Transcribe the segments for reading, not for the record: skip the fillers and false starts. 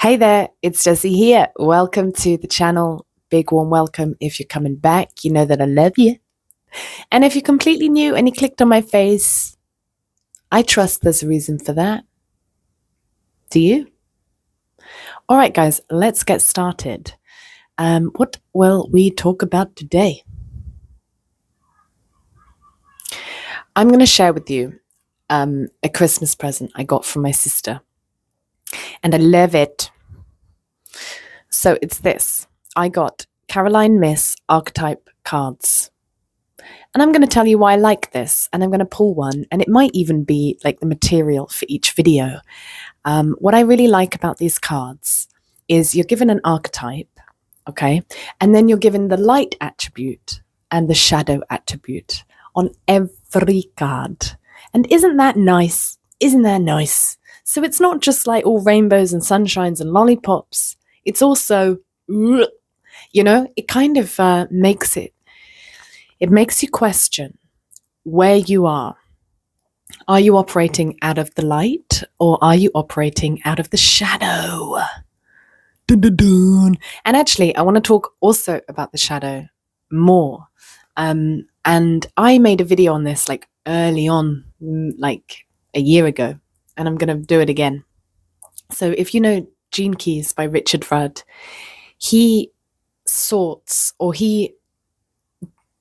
Hey there, it's Jessie here. Welcome to the channel. Big warm welcome. If you're coming back, you know that I love you. And if you're completely new and you clicked on my face, I trust there's a reason for that. Do you? All right, guys, let's get started. What will we talk about today? I'm going to share with you a Christmas present I got from my sister. And I love it. So it's this. I got Caroline Miss archetype cards. And I'm going to tell you why I like this. And I'm going to pull one. And it might even be like the material for each video. What I really like about these cards is you're given an archetype, okay? And then you're given the light attribute and the shadow attribute on every card. And isn't that nice? Isn't that nice? So it's not just like all rainbows and sunshines and lollipops. It's also, it kind of makes you question where you are. Are you operating out of the light or are you operating out of the shadow? Dun, dun, dun. And actually, I want to talk also about the shadow more. And I made a video on this like early on, like a year ago. And I'm going to do it again. So if you know Gene Keys by Richard Rudd, he sorts, or he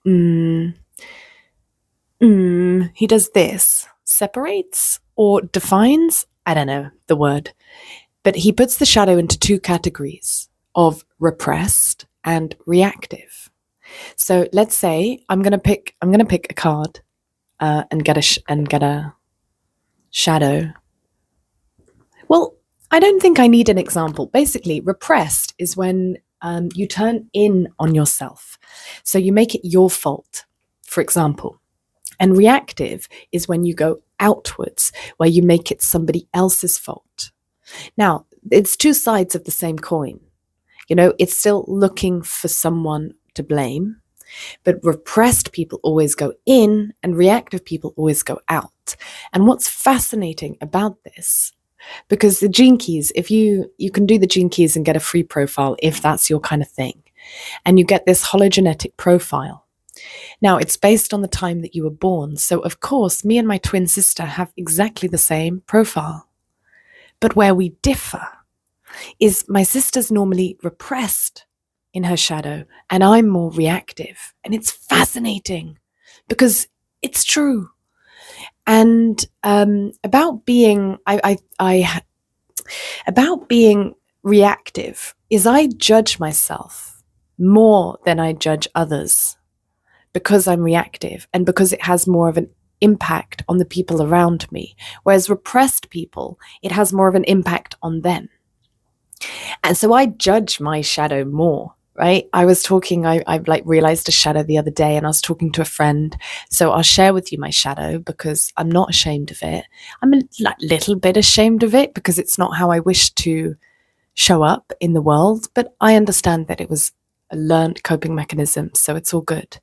does this, separates or defines, I don't know the word, but he puts the shadow into two categories of repressed and reactive. So let's say I'm going to pick a card and get a shadow. Well, I don't think I need an example. Basically, repressed is when you turn in on yourself. So you make it your fault, for example. And reactive is when you go outwards, where you make it somebody else's fault. Now, it's two sides of the same coin. It's still looking for someone to blame, but repressed people always go in and reactive people always go out. And what's fascinating about this, because the Gene Keys, if you can do the Gene Keys and get a free profile if that's your kind of thing, and you get this hologenetic profile. Now, it's based on the time that you were born. So, of course, me and my twin sister have exactly the same profile. But where we differ is my sister's normally repressed in her shadow, and I'm more reactive. And it's fascinating because it's true. And about being reactive is I judge myself more than I judge others because I'm reactive and because it has more of an impact on the people around me. Whereas repressed people, it has more of an impact on them. And so I judge my shadow more. Right? I was talking, I realized a shadow the other day and I was talking to a friend. So I'll share with you my shadow because I'm not ashamed of it. I'm a little bit ashamed of it because it's not how I wish to show up in the world, but I understand that it was a learned coping mechanism, so it's all good.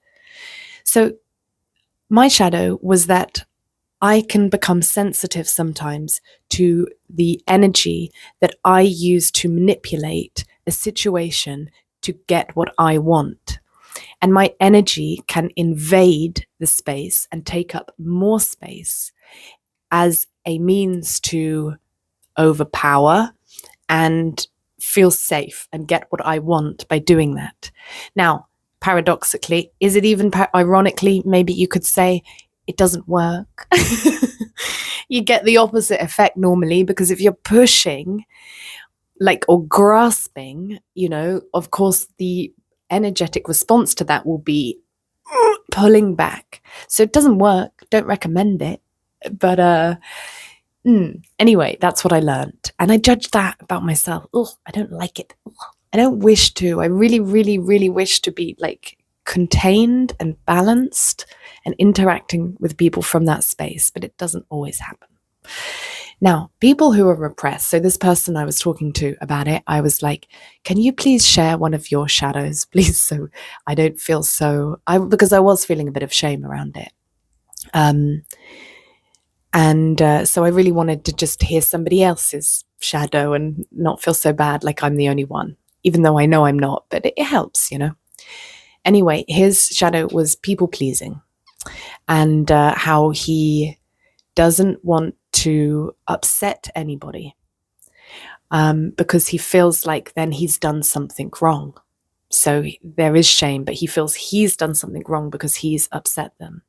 So my shadow was that I can become sensitive sometimes to the energy that I use to manipulate a situation to get what I want. And my energy can invade the space and take up more space as a means to overpower and feel safe and get what I want by doing that. Now, paradoxically, is it even ironically, maybe you could say it doesn't work. You get the opposite effect normally, because if you're pushing or grasping, of course, the energetic response to that will be pulling back. So it doesn't work. Don't recommend it. But anyway, that's what I learned. And I judged that about myself. Oh, I don't like it. I don't wish to. I really, really, really wish to be contained and balanced and interacting with people from that space, but it doesn't always happen. Now, people who are repressed, so this person I was talking to about it, I was like, can you please share one of your shadows, please? So I don't feel because I was feeling a bit of shame around it. So I really wanted to just hear somebody else's shadow and not feel so bad like I'm the only one, even though I know I'm not, but it helps, you know. Anyway, his shadow was people pleasing, and how he doesn't want to upset anybody, because he feels like then he's done something wrong. So there is shame, but he feels he's done something wrong because he's upset them.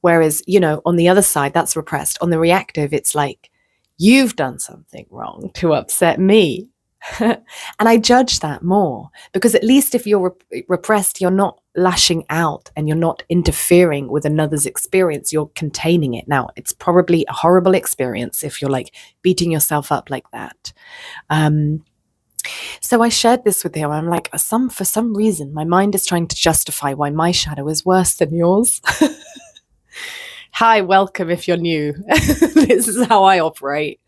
Whereas, you know, on the other side, that's repressed. On the reactive, it's like, you've done something wrong to upset me. And I judge that more, because at least if you're repressed, you're not lashing out and you're not interfering with another's experience. You're containing it. Now, it's probably a horrible experience if you're like beating yourself up like that. So I shared this with him. I'm like, for some reason, my mind is trying to justify why my shadow is worse than yours. Hi, welcome if you're new. This is how I operate.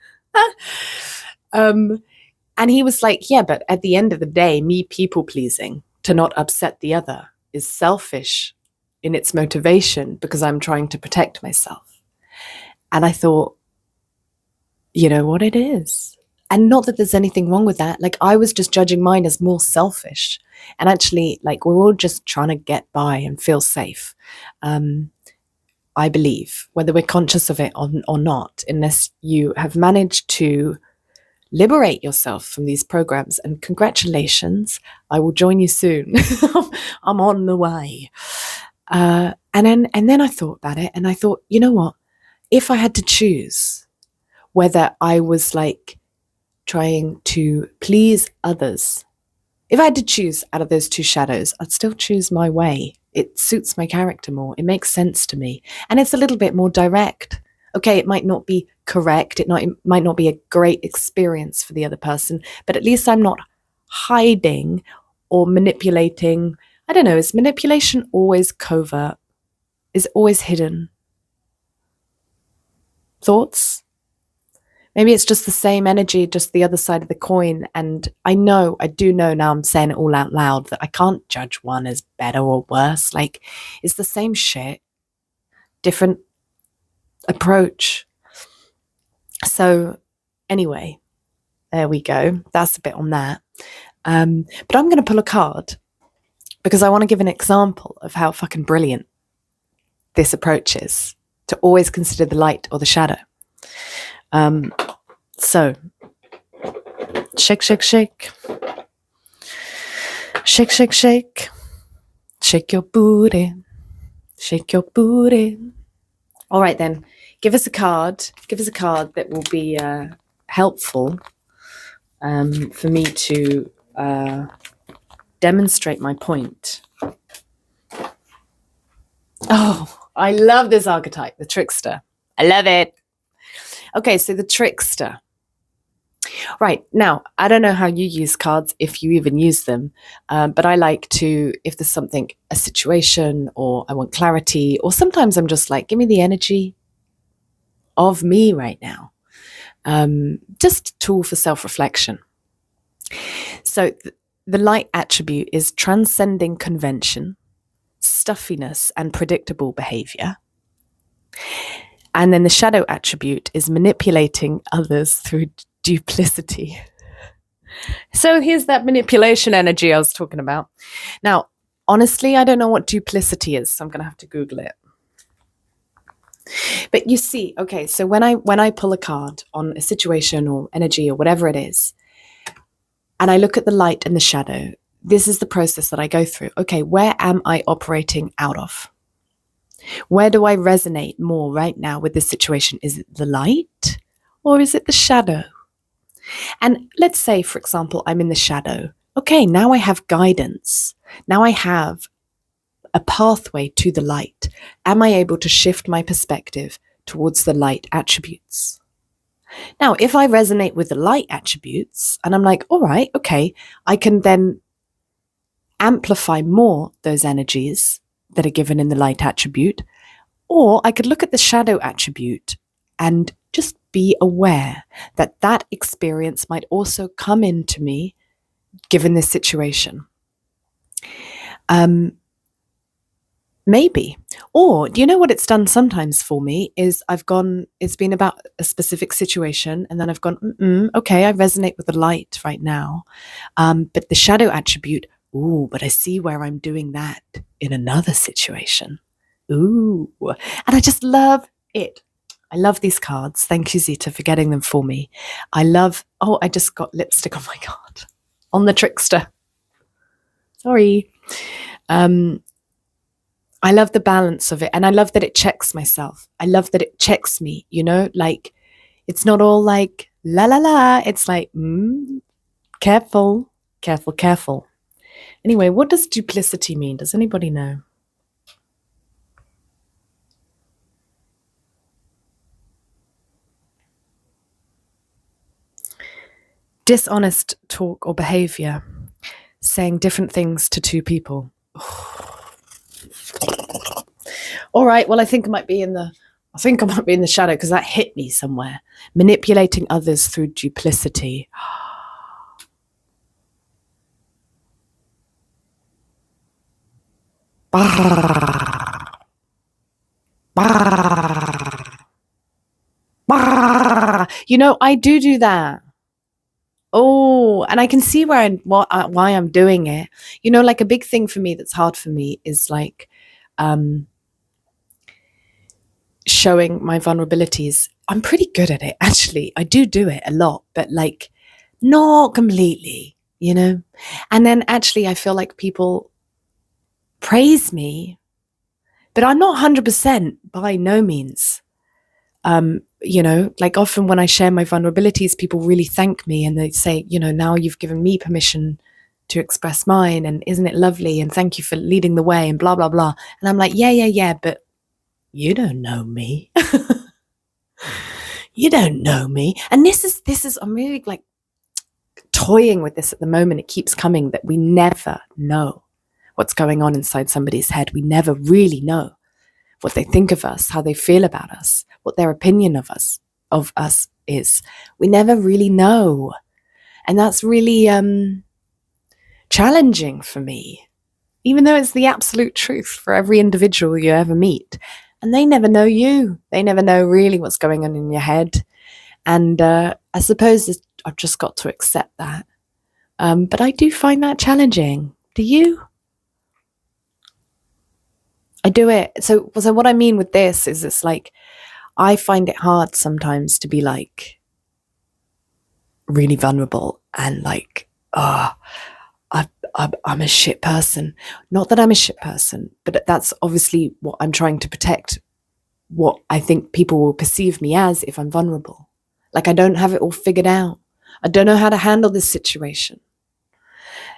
And he was like, yeah, but at the end of the day, me people pleasing to not upset the other is selfish in its motivation, because I'm trying to protect myself. And I thought, you know what, it is. And not that there's anything wrong with that. Like, I was just judging mine as more selfish. And actually, like, we're all just trying to get by and feel safe. I believe, whether we're conscious of it or not, unless you have managed to liberate yourself from these programs. And congratulations, I will join you soon. I'm on the way. And then I thought about it, and I thought, you know what? If I had to choose whether I was like trying to please others, if I had to choose out of those two shadows, I'd still choose my way. It suits my character more. It makes sense to me. And it's a little bit more direct. Okay, it might not be correct. It might not be a great experience for the other person, but at least I'm not hiding or manipulating. I don't know, is manipulation always covert? Is it always hidden? Thoughts? Maybe it's just the same energy, just the other side of the coin. And I do know now, I'm saying it all out loud, that I can't judge one as better or worse. Like, it's the same shit, different approach. So anyway, there we go. That's a bit on that. But I'm going to pull a card because I want to give an example of how fucking brilliant this approach is, to always consider the light or the shadow. So shake, shake, shake. Shake, shake, shake. Shake your booty. Shake your booty. All right, then. Give us a card. Give us a card that will be helpful for me to demonstrate my point. Oh, I love this archetype, the trickster. I love it. Okay, so the trickster. Right, now, I don't know how you use cards, if you even use them, but I like to, if there's something, a situation, or I want clarity, or sometimes I'm just like, give me the energy of me right now. Just a tool for self-reflection. So the light attribute is transcending convention, stuffiness, and predictable behavior. And then the shadow attribute is manipulating others through duplicity. So here's that manipulation energy I was talking about. Now, honestly, I don't know what duplicity is, so I'm going to have to Google it. But you see, okay, so when I pull a card on a situation or energy or whatever it is, and I look at the light and the shadow, this is the process that I go through. Okay, where am I operating out of? Where do I resonate more right now with this situation? Is it the light or is it the shadow? And let's say, for example, I'm in the shadow. Okay, now I have guidance. Now I have a pathway to the light. Am I able to shift my perspective towards the light attributes? Now, if I resonate with the light attributes and I'm like, all right, okay, I can then amplify more those energies that are given in the light attribute, or I could look at the shadow attribute and just be aware that that experience might also come into me given this situation. Maybe. Or do you know what it's done sometimes for me is it's been about a specific situation and then I've gone, okay, I resonate with the light right now. But the shadow attribute, ooh, but I see where I'm doing that in another situation. Ooh. And I just love it. I love these cards. Thank you, Zita, for getting them for me. I just got lipstick on my card. On the trickster. Sorry. I love the balance of it. And I love that it checks myself. I love that it checks me, like it's not all like la la la. It's like, careful, careful, careful. Anyway, what does duplicity mean? Does anybody know? Dishonest talk or behavior, saying different things to two people. All right, well, I think I might be in the shadow because that hit me somewhere. Manipulating others through duplicity. I do that. Oh, and I can see why I'm doing it. Like a big thing for me that's hard for me is like showing my vulnerabilities. I'm pretty good at it, actually. I do it a lot, but like not completely, And then actually I feel like people praise me, but I'm not 100% by no means. Like often when I share my vulnerabilities, people really thank me and they say, now you've given me permission to express mine and isn't it lovely and thank you for leading the way and blah, blah, blah. And I'm like, yeah, but you don't know me. You don't know me. And this is, I'm really like toying with this at the moment. It keeps coming that we never know what's going on inside somebody's head. We never really know what they think of us, how they feel about us, what their opinion of us is. We never really know. And that's really challenging for me, even though it's the absolute truth for every individual you ever meet. And they never know you. They never know really what's going on in your head. And I suppose I've just got to accept that. But I do find that challenging. Do you? I do it. So what I mean with this is it's like, I find it hard sometimes to be like really vulnerable and like, I'm a shit person. Not that I'm a shit person, but that's obviously what I'm trying to protect, what I think people will perceive me as if I'm vulnerable. Like I don't have it all figured out. I don't know how to handle this situation.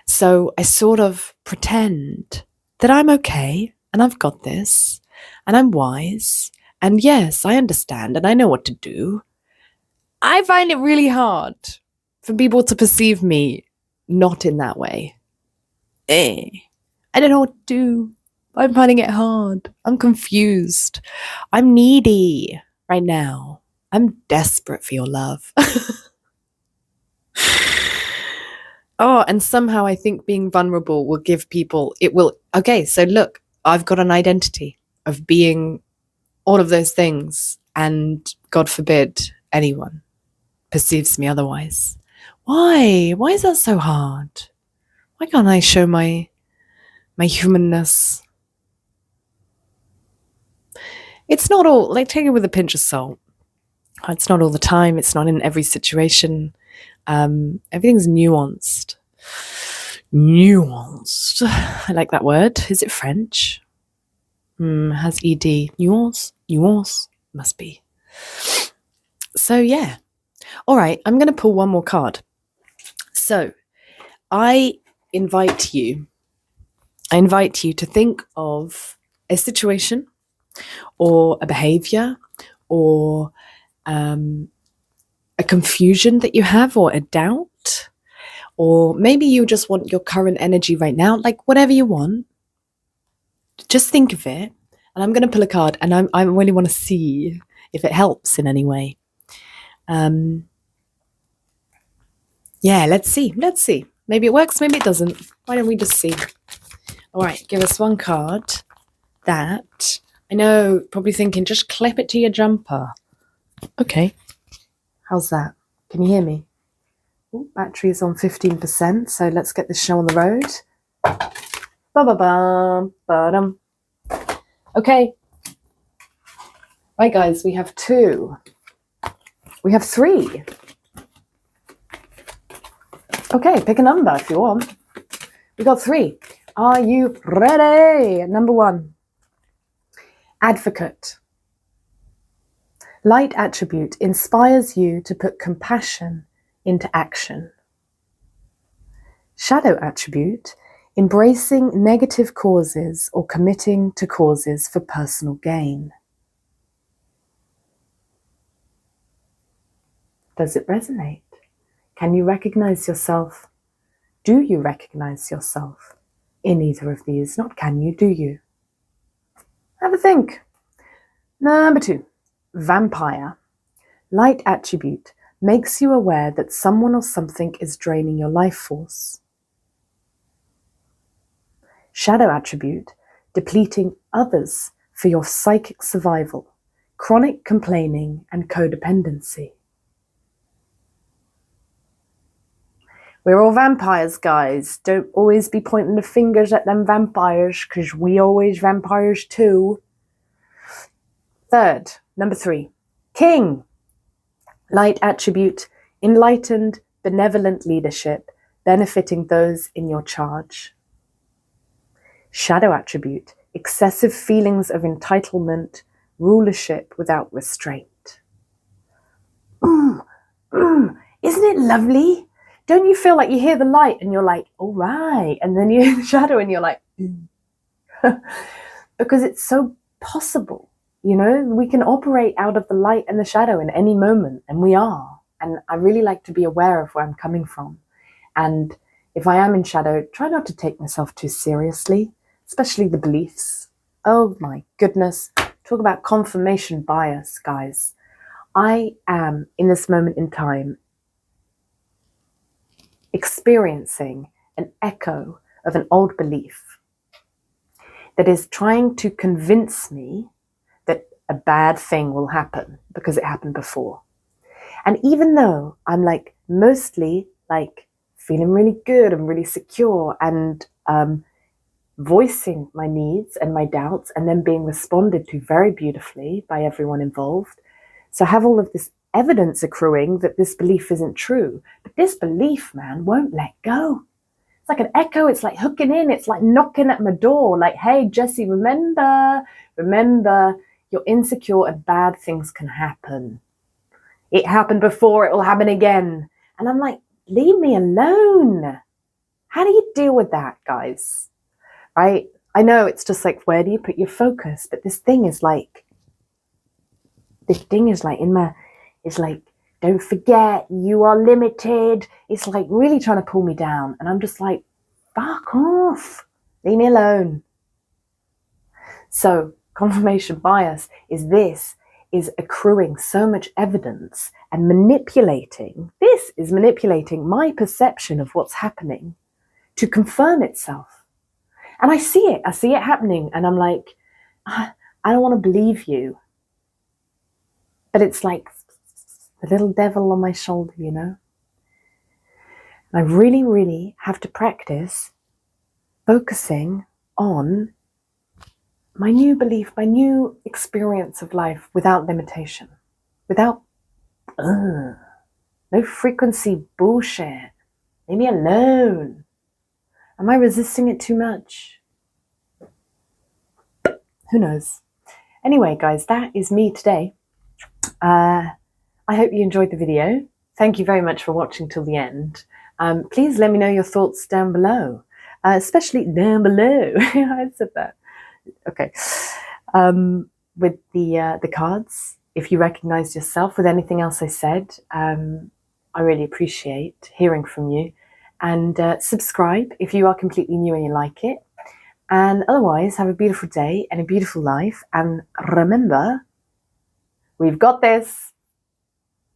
So I sort of pretend that I'm okay and I've got this and I'm wise and yes, I understand and I know what to do. I find it really hard for people to perceive me not in that way. I don't know what to do. I'm finding it hard. I'm confused. I'm needy right now. I'm desperate for your love. Oh, and somehow I think being vulnerable will give people, okay, so look, I've got an identity of being all of those things and God forbid anyone perceives me otherwise. Why? Why is that so hard? Why can't I show my humanness? It's not all, like, take it with a pinch of salt. It's not all the time. It's not in every situation. Everything's nuanced. I like that word. Is it French? Has ed. Nuance must be. So yeah. All right, I'm going to pull one more card. So I invite you to think of a situation or a behavior or a confusion that you have or a doubt, or maybe you just want your current energy right now, like whatever you want. Just think of it, and I'm going to pull a card, and I really want to see if it helps in any way. Yeah, let's see. Maybe it works, maybe it doesn't. Why don't we just see? All right, give us one card that. I know, probably thinking, just clip it to your jumper. Okay. How's that? Can you hear me? Ooh, battery is on 15%, so let's get this show on the road. Ba-ba-bum, ba-dum. Okay. Right, guys, we have 2. We have 3. Okay, pick a number if you want. We got 3. Are you ready? Number 1. Advocate. Light attribute inspires you to put compassion into action. Shadow attribute, embracing negative causes or committing to causes for personal gain. Does it resonate? Can you recognize yourself? Do you recognize yourself in either of these? Not can you, do you? Have a think. Number 2, vampire. Light attribute makes you aware that someone or something is draining your life force. Shadow attribute, depleting others for your psychic survival, chronic complaining and codependency. We're all vampires, guys. Don't always be pointing the fingers at them vampires, because we always vampires too. 3rd, number 3, king. Light attribute, enlightened, benevolent leadership, benefiting those in your charge. Shadow attribute, excessive feelings of entitlement, rulership without restraint. Isn't it lovely? Don't you feel like you hear the light and you're like, all right, and then you hear the shadow and you're like, because it's so possible, you know, we can operate out of the light and the shadow in any moment, and we are. And I really like to be aware of where I'm coming from. And if I am in shadow, try not to take myself too seriously, especially the beliefs. Oh my goodness. Talk about confirmation bias, guys. I am, in this moment in time, experiencing an echo of an old belief that is trying to convince me that a bad thing will happen because it happened before. And even though I'm like mostly like feeling really good and really secure and voicing my needs and my doubts and then being responded to very beautifully by everyone involved, so I have all of this evidence accruing that this belief isn't true. But this belief, man, won't let go. It's like an echo. It's like hooking in. It's like knocking at my door. Like, hey, Jessie, remember, you're insecure and bad things can happen. It happened before. It will happen again. And I'm like, leave me alone. How do you deal with that, guys? Right? I know it's just like, where do you put your focus? But this thing is like it's like, don't forget, you are limited. It's like really trying to pull me down. And I'm just like, fuck off. Leave me alone. So confirmation bias is accruing so much evidence and manipulating. This is manipulating my perception of what's happening to confirm itself. And I see it happening. And I'm like, I don't want to believe you. But it's like the little devil on my shoulder, you know? And I really, really have to practice focusing on my new belief, my new experience of life without limitation, without, no frequency bullshit. Leave me alone. Am I resisting it too much? Who knows? Anyway, guys, that is me today. I hope you enjoyed the video. Thank you very much for watching till the end. Please let me know your thoughts down below, especially down below. I said that. Okay. With the cards, if you recognize yourself with anything else I said, I really appreciate hearing from you. And subscribe if you are completely new and you like it. And otherwise, have a beautiful day and a beautiful life. And remember, we've got this.